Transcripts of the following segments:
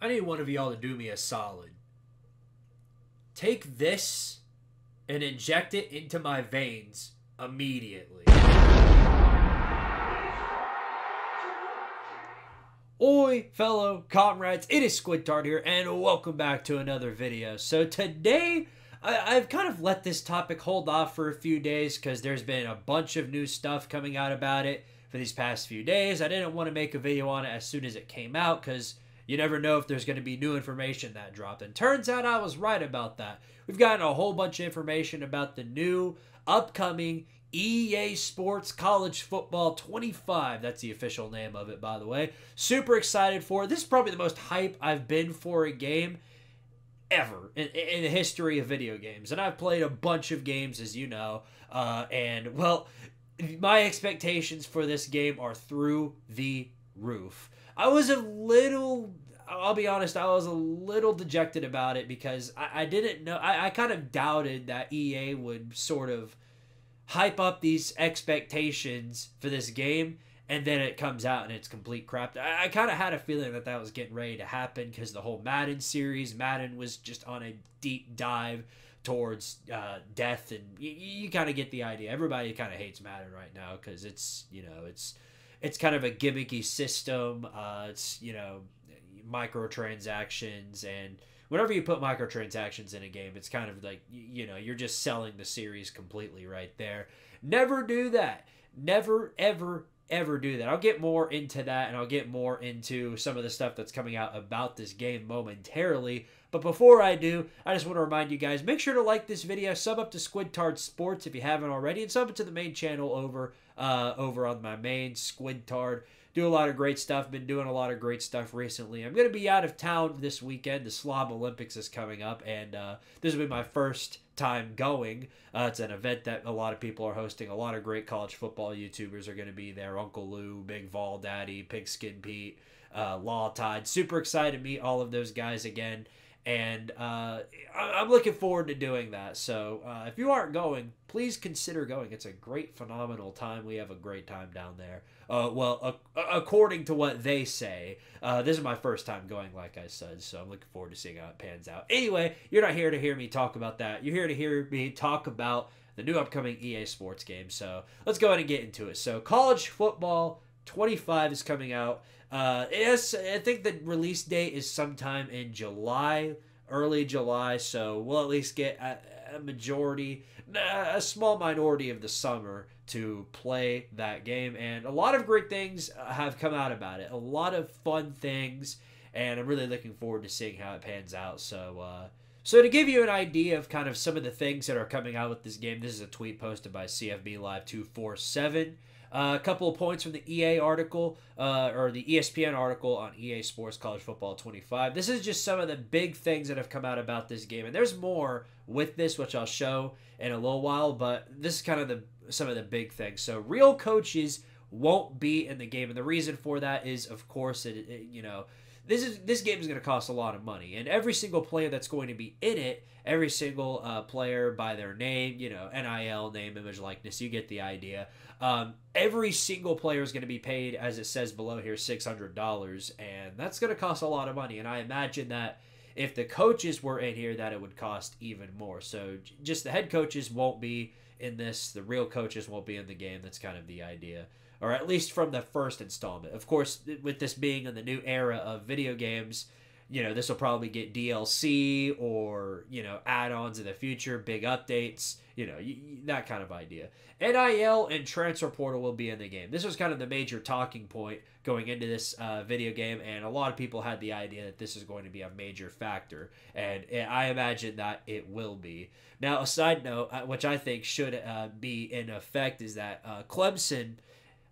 I need one of y'all to do me a solid. Take this and inject it into my veins immediately. Oi, fellow comrades, it is Squidtard here, and welcome back to another video. So today, I've kind of let this topic hold off for a few days because there's been a bunch of new stuff coming out about it for these past few days. I didn't want to make a video on it as soon as it came out because you never know if there's going to be new information that dropped. And turns out I was right about that. We've gotten a whole bunch of information about the new upcoming EA Sports College Football 25. That's the official name of it, by the way. Super excited for it. This is probably the most hype I've been for a game ever in the history of video games. And I've played a bunch of games, as you know. And, well, my expectations for this game are through the roof. I'll be honest, I was a little dejected about it because I didn't know. I kind of doubted that EA would sort of hype up these expectations for this game, and then it comes out and it's complete crap. I kind of had a feeling that that was getting ready to happen because the whole Madden series, Madden was just on a deep dive towards death, and you kind of get the idea. Everybody kind of hates Madden right now because it's kind of a gimmicky system. It's microtransactions, and whenever you put microtransactions in a game, it's kind of like, you're just selling the series completely right there. Never do that. Never, ever, ever do that. I'll get more into that, and I'll get more into some of the stuff that's coming out about this game momentarily. But before I do, I just want to remind you guys, make sure to like this video, sub up to Squidtard Sports if you haven't already, and sub up to the main channel over on my main, Squidtard. Do a lot of great stuff. Been doing a lot of great stuff recently. I'm going to be out of town this weekend. The Slob Olympics is coming up, and this will be my first time going. It's an event that a lot of people are hosting. A lot of great college football YouTubers are going to be there. Uncle Lou, Big Vol Daddy, Pigskin Pete, Law Tide. Super excited to meet all of those guys again. And I'm looking forward to doing that. So if you aren't going, please consider going. It's a great, phenomenal time. We have a great time down there. According to what they say, this is my first time going, like I said. So I'm looking forward to seeing how it pans out. Anyway, you're not here to hear me talk about that. You're here to hear me talk about the new upcoming EA Sports game. So let's go ahead and get into it. So College Football 25 is coming out. Yes, I think the release date is sometime in July, early July, so we'll at least get a small minority of the summer to play that game, and a lot of great things have come out about it. A lot of fun things, and I'm really looking forward to seeing how it pans out. So to give you an idea of kind of some of the things that are coming out with this game, this is a tweet posted by CFB Live 247. A couple of points from the EA article, or the ESPN article on EA Sports College Football 25. This is just some of the big things that have come out about this game. And there's more with this, which I'll show in a little while. But this is kind of some of the big things. So real coaches won't be in the game. And the reason for that is, of course, this game is going to cost a lot of money. And every single player that's going to be in it, every single player by their name, NIL, name, image, likeness, you get the idea. Every single player is going to be paid, as it says below here, $600, and that's going to cost a lot of money. And I imagine that if the coaches were in here, that it would cost even more. So just the head coaches won't be in this. The real coaches won't be in the game. That's kind of the idea, or at least from the first installment. Of course, with this being in the new era of video games, this will probably get DLC or, add-ons in the future, big updates, that kind of idea. NIL and Transfer Portal will be in the game. This was kind of the major talking point going into this video game, and a lot of people had the idea that this is going to be a major factor, and I imagine that it will be. Now, a side note, which I think should be in effect, is that Clemson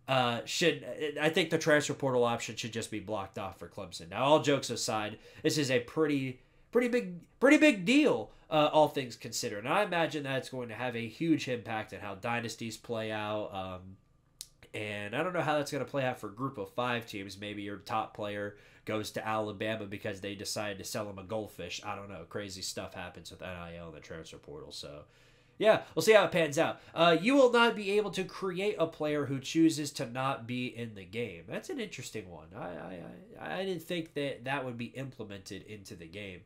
I think the transfer portal option should just be blocked off for Clemson. Now, all jokes aside, this is a pretty big deal, all things considered. And I imagine that it's going to have a huge impact on how dynasties play out. And I don't know how that's going to play out for group of 5 teams. Maybe your top player goes to Alabama because they decided to sell him a goldfish. I don't know. Crazy stuff happens with NIL and the transfer portal. So, Yeah, we'll see how it pans out. You will not be able to create a player who chooses to not be in the game. That's an interesting one. I didn't think that that would be implemented into the game.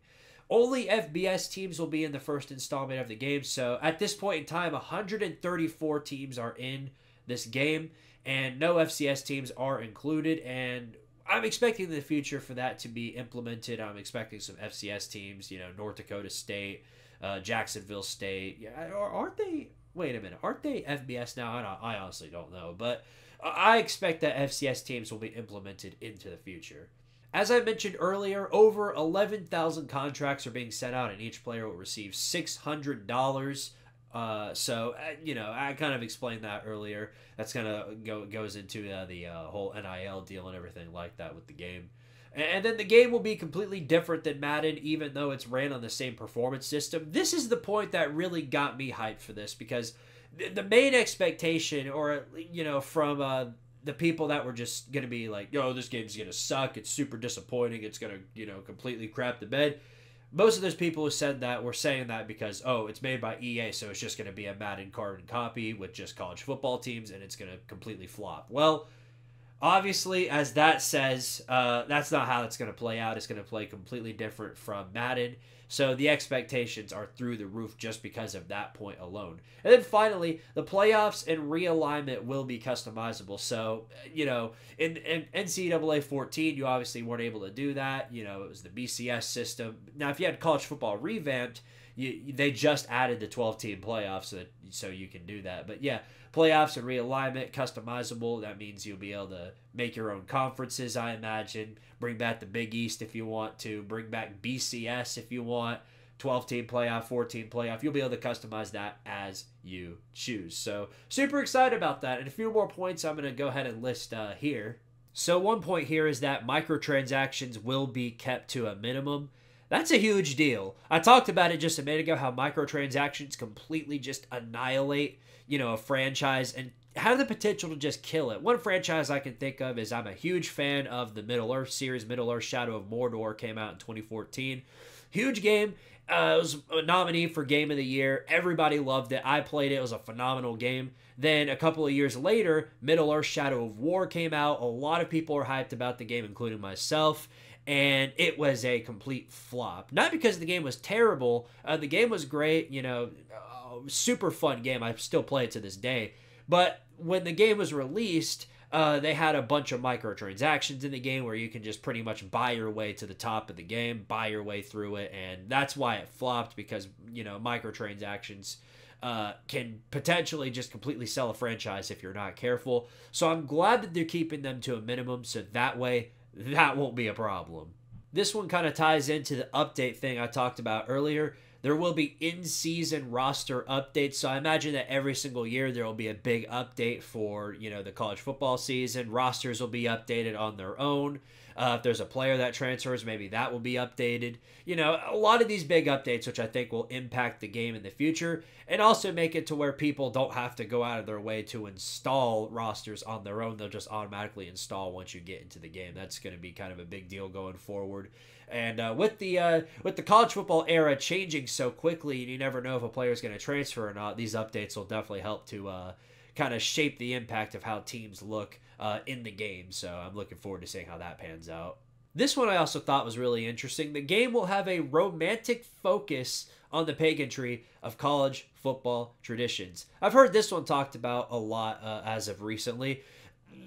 Only FBS teams will be in the first installment of the game. So at this point in time, 134 teams are in this game, and no FCS teams are included. And I'm expecting in the future for that to be implemented. I'm expecting some FCS teams, North Dakota State, Jacksonville State. Yeah, or aren't they? Wait a minute, aren't they FBS now? I honestly don't know, but I expect that FCS teams will be implemented into the future. As I mentioned earlier, over 11,000 contracts are being sent out, and each player will receive $600. I kind of explained that earlier. That's kind of goes into the whole NIL deal and everything like that with the game. And then the game will be completely different than Madden, even though it's ran on the same performance system. This is the point that really got me hyped for this, because the main expectation, from the people that were just going to be like, yo, this game's going to suck, it's super disappointing, it's going to, completely crap the bed. Most of those people who said that were saying that because, it's made by EA, so it's just going to be a Madden carbon copy with just college football teams, and it's going to completely flop. Well, obviously, as that says, that's not how it's going to play out. It's going to play completely different from Madden. So the expectations are through the roof just because of that point alone. And then finally, the playoffs and realignment will be customizable. So, in NCAA 14, you obviously weren't able to do that. It was the BCS system. Now, if you had college football revamped, they just added the 12-team playoffs so you can do that. But yeah, playoffs and realignment, customizable. That means you'll be able to make your own conferences, I imagine. Bring back the Big East if you want to. Bring back BCS if you want. 12-team playoff, 14 playoff. You'll be able to customize that as you choose. So super excited about that. And a few more points I'm going to go ahead and list here. So one point here is that microtransactions will be kept to a minimum. That's a huge deal. I talked about it just a minute ago, how microtransactions completely just annihilate, a franchise and have the potential to just kill it. One franchise I can think of is, I'm a huge fan of the Middle-earth series. Middle-earth Shadow of Mordor came out in 2014. Huge game. It was a nominee for Game of the Year. Everybody loved it. I played it. It was a phenomenal game. Then a couple of years later, Middle-earth Shadow of War came out. A lot of people are hyped about the game, including myself. And it was a complete flop. Not because the game was terrible. The game was great. Super fun game. I still play it to this day. But when the game was released, they had a bunch of microtransactions in the game where you can just pretty much buy your way to the top of the game, buy your way through it. And that's why it flopped, because, microtransactions can potentially just completely sell a franchise if you're not careful. So I'm glad that they're keeping them to a minimum, so that way that won't be a problem. This one kind of ties into the update thing I talked about earlier. There will be in-season roster updates, so I imagine that every single year there will be a big update for, the college football season. Rosters will be updated on their own. If there's a player that transfers, maybe that will be updated. A lot of these big updates, which I think will impact the game in the future, and also make it to where people don't have to go out of their way to install rosters on their own. They'll just automatically install once you get into the game. That's going to be kind of a big deal going forward. And with the college football era changing so quickly, and you never know if a player is going to transfer or not, these updates will definitely help to kind of shape the impact of how teams look in the game. So I'm looking forward to seeing how that pans out. This one I also thought was really interesting. The game will have a romantic focus on the pageantry of college football traditions. I've heard this one talked about a lot as of recently.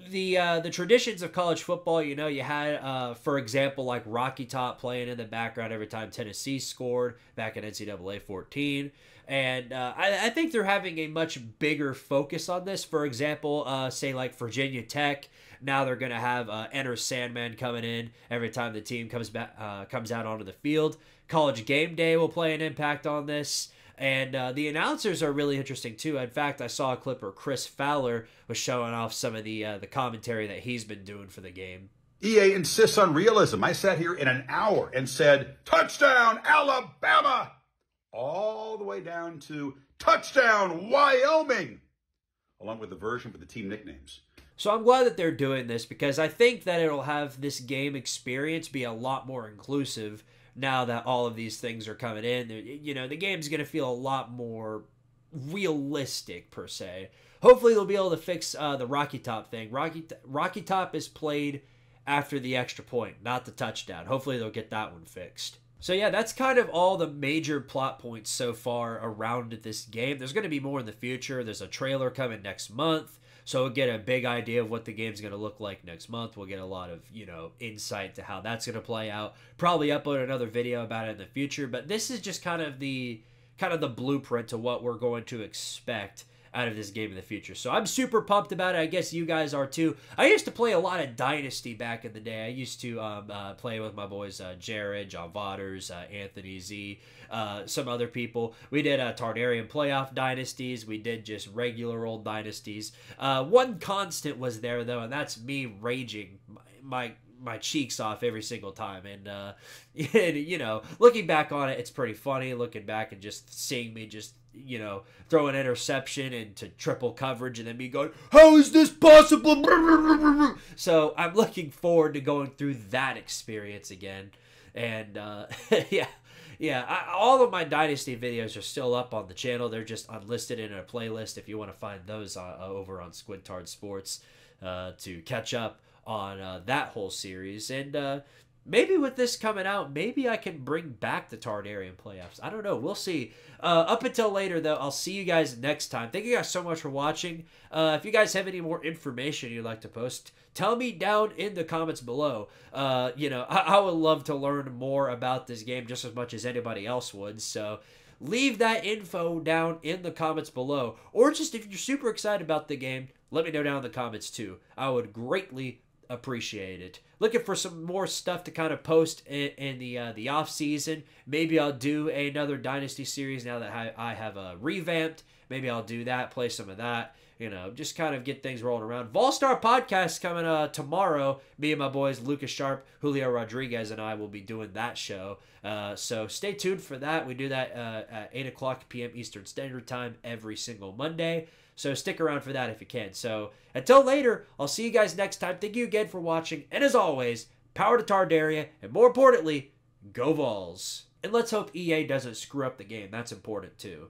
The traditions of college football, you had, for example, like Rocky Top playing in the background every time Tennessee scored back in NCAA 14. And I think they're having a much bigger focus on this. For example, say like Virginia Tech, now they're going to have Enter Sandman coming in every time the team comes out onto the field. College Game Day will play an impact on this. And the announcers are really interesting, too. In fact, I saw a clip where Chris Fowler was showing off some of the commentary that he's been doing for the game. EA insists on realism. I sat here in an hour and said, touchdown, Alabama, all the way down to touchdown, Wyoming, along with the version for the team nicknames. So I'm glad that they're doing this, because I think that it'll have this game experience be a lot more inclusive now that all of these things are coming in. The game's going to feel a lot more realistic per se. Hopefully they'll be able to fix the Rocky Top thing. Rocky Top is played after the extra point, not the touchdown. Hopefully they'll get that one fixed. So yeah, that's kind of all the major plot points so far around this game. There's going to be more in the future. There's a trailer coming next month, so we'll get a big idea of what the game's going to look like next month. We'll get a lot of, insight to how that's going to play out. Probably upload another video about it in the future, but this is just kind of the blueprint to what we're going to expect out of this game in the future. So I'm super pumped about it. I guess you guys are too. I used to play a lot of Dynasty back in the day. I used to play with my boys Jared, John Vaughters, Anthony Z, some other people. We did Targaryen playoff dynasties. We did just regular old dynasties. One constant was there though, and that's me raging my cheeks off every single time. And looking back on it, it's pretty funny looking back and just seeing me just throw an interception into triple coverage and then me going, how is this possible? So I'm looking forward to going through that experience again. And all of my Dynasty videos are still up on the channel. They're just unlisted in a playlist if you want to find those over on Squidtard Sports to catch up on that whole series. And maybe with this coming out, maybe I can bring back the Targaryen playoffs. I don't know. We'll see. Up until later, though, I'll see you guys next time. Thank you guys so much for watching. If you guys have any more information you'd like to post, tell me down in the comments below. I would love to learn more about this game just as much as anybody else would. So leave that info down in the comments below. Or just if you're super excited about the game, let me know down in the comments too. I would greatly appreciate it. Looking for some more stuff to kind of post in the off season. Maybe I'll do another Dynasty series now that I have revamped. Maybe I'll do that, play some of that. Just kind of get things rolling around. Volstar podcast coming tomorrow. Me and my boys Lucas Sharp, Julio Rodriguez, and I will be doing that show. So stay tuned for that. We do that at 8 o'clock p.m. Eastern Standard Time every single Monday. So stick around for that if you can. So until later, I'll see you guys next time. Thank you again for watching. And as always, power to Targaryen. And more importantly, go Vols. And let's hope EA doesn't screw up the game. That's important too.